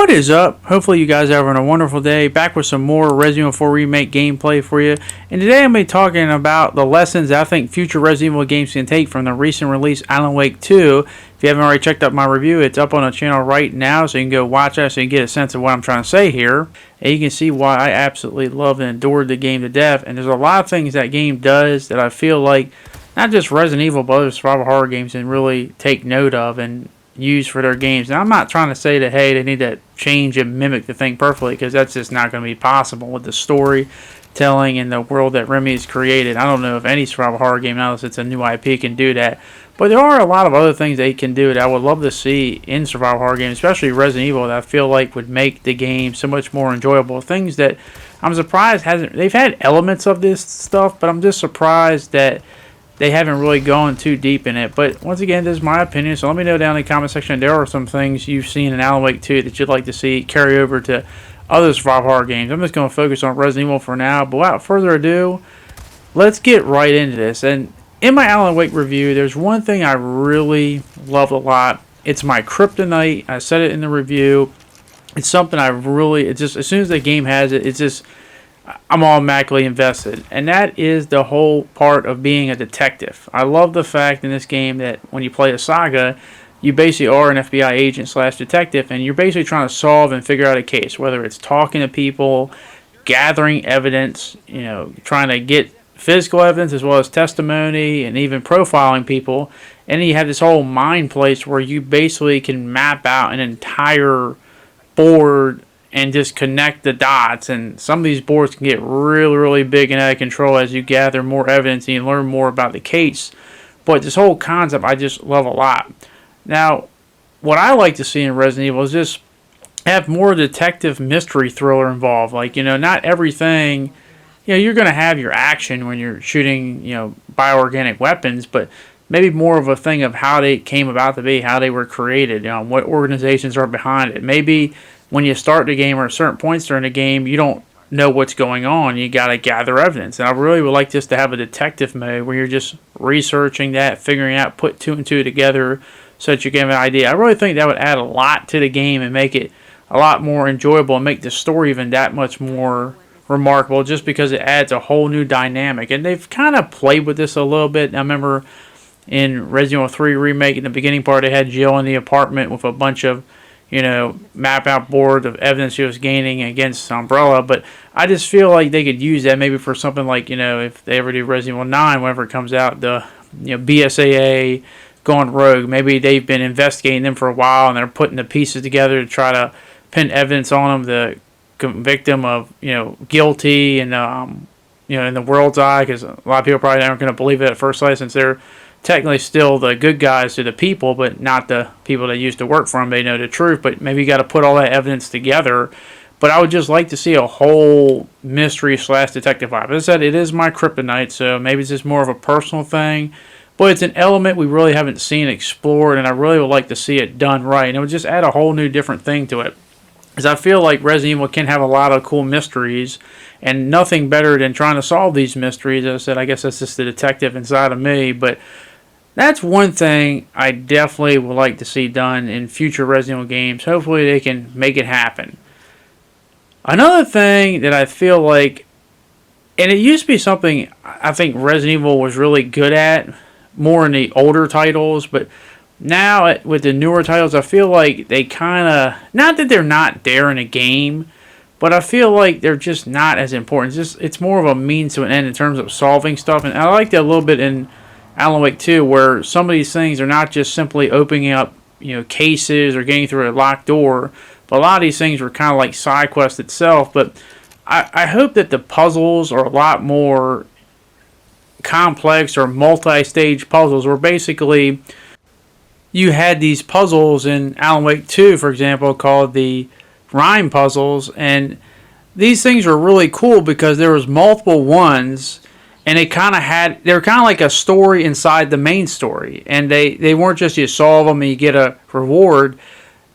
What is up? Hopefully you guys are having a wonderful day. Back with some more Resident Evil 4 Remake gameplay for you. And today I'm going to be talking about the lessons that I think future Resident Evil games can take from the recent release Alan Wake 2. If you haven't already checked out my review, it's up on the channel right now, so you can go watch that so you can get a sense of what I'm trying to say here. And you can see why I absolutely loved and adored the game to death. And there's a lot of things that game does that I feel like not just Resident Evil, but other survival horror games can really take note of and use for their games. Now, I'm not trying to say that, hey, they need to change and mimic the thing perfectly, because that's just not going to be possible with the storytelling and the world that Remedy has created. I don't know if any survival horror game, unless it's a new IP, can do that. But there are a lot of other things they can do that I would love to see in survival horror games, especially Resident Evil, that I feel like would make the game so much more enjoyable. Things that I'm surprised hasn't. They've had elements of this stuff, but I'm just surprised that they haven't really gone too deep in it. But once again, this is my opinion, so let me know down in the comment section if there are some things you've seen in Alan Wake 2 that you'd like to see carry over to other survival horror games. I'm just going to focus on Resident Evil for now, but without further ado, let's get right into this. And in my Alan Wake review, there's one thing I really love a lot. It's my kryptonite. I said it in the review. It's something I really, it's just, as soon as the game has it, it's just, I'm automatically invested, and that is the whole part of being a detective. I love the fact in this game that when you play a saga, you basically are an FBI agent slash detective, and you're basically trying to solve and figure out a case, whether it's talking to people, gathering evidence, trying to get physical evidence as well as testimony, and even profiling people. And then you have this whole mind place where you basically can map out an entire board and just connect the dots. And some of these boards can get really, really big and out of control as you gather more evidence and you learn more about the case. But this whole concept I just love a lot. Now, what I like to see in Resident Evil is just have more detective mystery thriller involved. Like, not everything, you're going to have your action when you're shooting, bioorganic weapons, but maybe more of a thing of how they came about to be, how they were created, what organizations are behind it. Maybe when you start the game or at certain points during the game, you don't know what's going on. You got to gather evidence. And I really would like just to have a detective mode where you're just researching that, figuring out, put two and two together so that you get an idea. I really think that would add a lot to the game and make it a lot more enjoyable and make the story even that much more remarkable, just because it adds a whole new dynamic. And they've kind of played with this a little bit. I remember in Resident Evil 3 Remake, in the beginning part, they had Jill in the apartment with a bunch of map out board of evidence she was gaining against Umbrella. But I just feel like they could use that maybe for something like, if they ever do Resident Evil 9, whenever it comes out, the BSAA going rogue. Maybe they've been investigating them for a while and they're putting the pieces together to try to pin evidence on them to convict them of, guilty and, in the world's eye, because a lot of people probably aren't going to believe it at first sight, since they're technically still the good guys to the people, but not the people that used to work for them. They know the truth, but maybe you got to put all that evidence together. But I would just like to see a whole mystery slash detective vibe. As I said, it is my kryptonite, so maybe it's just more of a personal thing, but it's an element we really haven't seen explored, and I really would like to see it done right. And it would just add a whole new different thing to it, because I feel like Resident Evil can have a lot of cool mysteries, and nothing better than trying to solve these mysteries. As I said, I guess that's just the detective inside of me, but that's one thing I definitely would like to see done in future Resident Evil games. Hopefully they can make it happen. Another thing that I feel like, and it used to be something I think Resident Evil was really good at, more in the older titles, but now with the newer titles, I feel like they kind of, not that they're not there in a game, but I feel like they're just not as important. It's more of a means to an end in terms of solving stuff. And I like that a little bit in Alan Wake 2, where some of these things are not just simply opening up, cases or getting through a locked door, but a lot of these things were kind of like side quest itself. But I hope that the puzzles are a lot more complex or multi-stage puzzles, where basically you had these puzzles in Alan Wake 2, for example, called the Rhyme puzzles, and these things were really cool because there was multiple ones. And they were kind of like a story inside the main story. And they weren't just you solve them and you get a reward.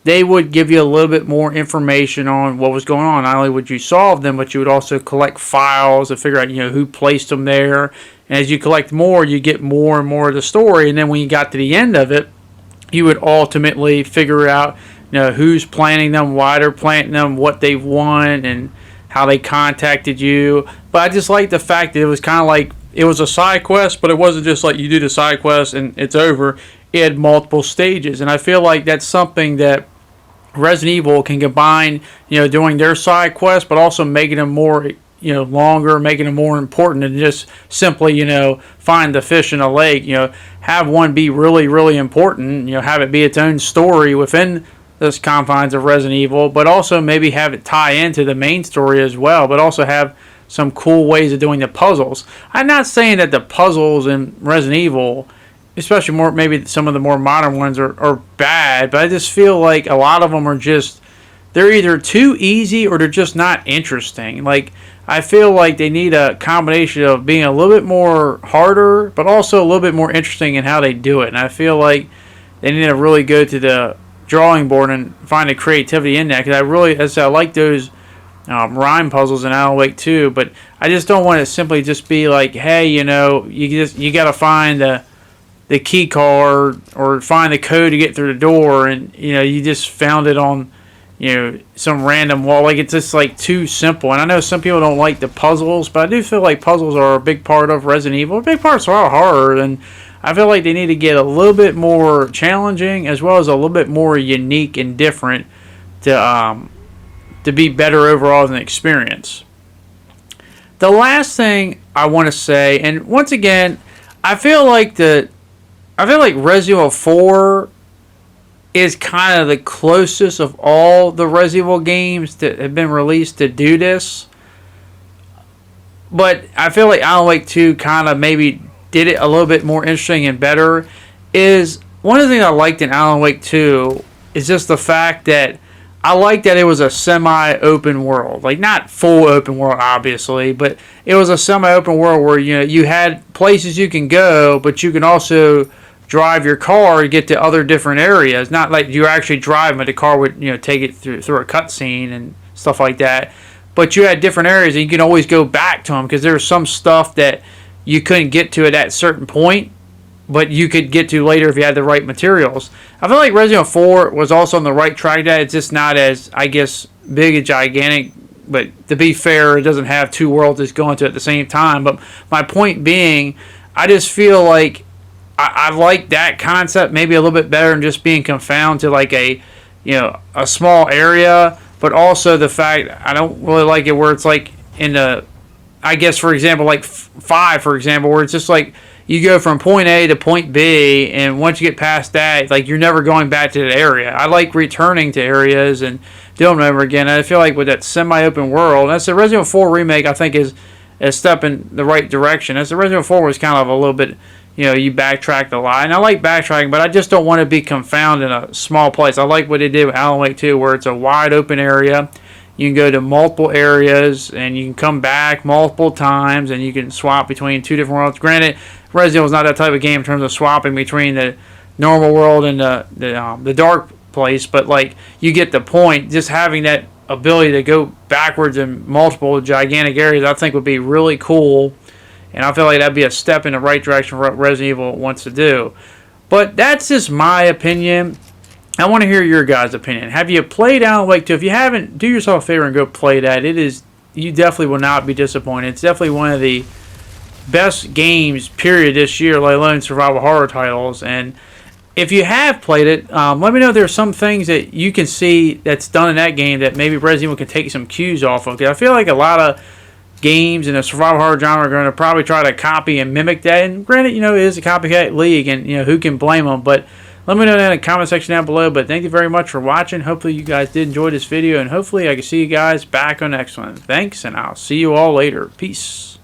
They would give you a little bit more information on what was going on. Not only would you solve them, but you would also collect files to figure out, who placed them there. And as you collect more, you get more and more of the story. And then when you got to the end of it, you would ultimately figure out who's planning them, why they're planning them, what they want, and how they contacted you. But I just like the fact that it was kind of like it was a side quest, but it wasn't just like you do the side quest and it's over. It had multiple stages, and I feel like that's something that Resident Evil can combine, doing their side quest, but also making them more, longer, making them more important than just simply, find the fish in a lake. Have one be really, really important. Have it be its own story within the confines of Resident Evil, but also maybe have it tie into the main story as well, but also have some cool ways of doing the puzzles. I'm not saying that the puzzles in Resident Evil, especially more maybe some of the more modern ones, are bad, but I just feel like a lot of them are just, they're either too easy or they're just not interesting. Like, I feel like they need a combination of being a little bit more harder, but also a little bit more interesting in how they do it. And I feel like they need to really go to the drawing board and find the creativity in that, because I like those rhyme puzzles in Alan Wake 2, but I just don't want it to simply just be like, hey, you got to find the key card or find the code to get through the door, and you just found it on some random wall. Like, it's just like too simple. And I know some people don't like the puzzles, but I do feel like puzzles are a big part of Resident Evil. A big part of horror, and I feel like they need to get a little bit more challenging as well as a little bit more unique and different to be better overall as an experience. The last thing I want to say, and once again, I feel like Resident Evil 4 is kind of the closest of all the Resident Evil games that have been released to do this. But I feel like Alan Wake 2 kind of maybe did it a little bit more interesting and better. Is one of the things I liked in Alan Wake 2 is just the fact that I like that it was a semi-open world. Like, not full open world, obviously, but it was a semi-open world where, you had places you can go, but you can also drive your car to get to other different areas. Not like you're actually driving, but the car would, take it through a cutscene and stuff like that. But you had different areas, and you can always go back to them, because there's some stuff that you couldn't get to at that certain point, but you could get to later if you had the right materials. I feel like Resident Evil 4 was also on the right track to that. It's just not as, I guess, big and gigantic, but to be fair, it doesn't have two worlds it's going to at the same time. But my point being, I just feel like I like that concept maybe a little bit better than just being confined to like a small area, but also the fact I don't really like it where it's like in the, I guess, for example, like 5, for example, where it's just like you go from point A to point B, and once you get past that, like, you're never going back to that area. I like returning to areas and doing them over again. And I feel like with that semi-open world, that's the Resident Evil 4 remake, I think, is a step in the right direction. As the Resident Evil 4 was kind of a little bit, you backtracked a lot. And I like backtracking, but I just don't want to be confounded in a small place. I like what they did with Alan Wake 2, where it's a wide open area. You can go to multiple areas, and you can come back multiple times, and you can swap between two different worlds. Granted, Resident Evil is not that type of game in terms of swapping between the normal world and the dark place, but like, you get the point. Just having that ability to go backwards in multiple gigantic areas, I think would be really cool, and I feel like that'd be a step in the right direction for what Resident Evil wants to do. But that's just my opinion. I want to hear your guys' opinion. Have you played Alan Wake 2? If you haven't, do yourself a favor and go play that. You definitely will not be disappointed. It's definitely one of the best games, period, this year, let alone survival horror titles. And if you have played it, let me know if there's some things that you can see that's done in that game that maybe Resident Evil can take some cues off of. Because I feel like a lot of games in the survival horror genre are going to probably try to copy and mimic that. And granted, it is a copycat league, and who can blame them? But let me know that in the comment section down below. But thank you very much for watching. Hopefully you guys did enjoy this video, and hopefully I can see you guys back on the next one. Thanks, and I'll see you all later. Peace.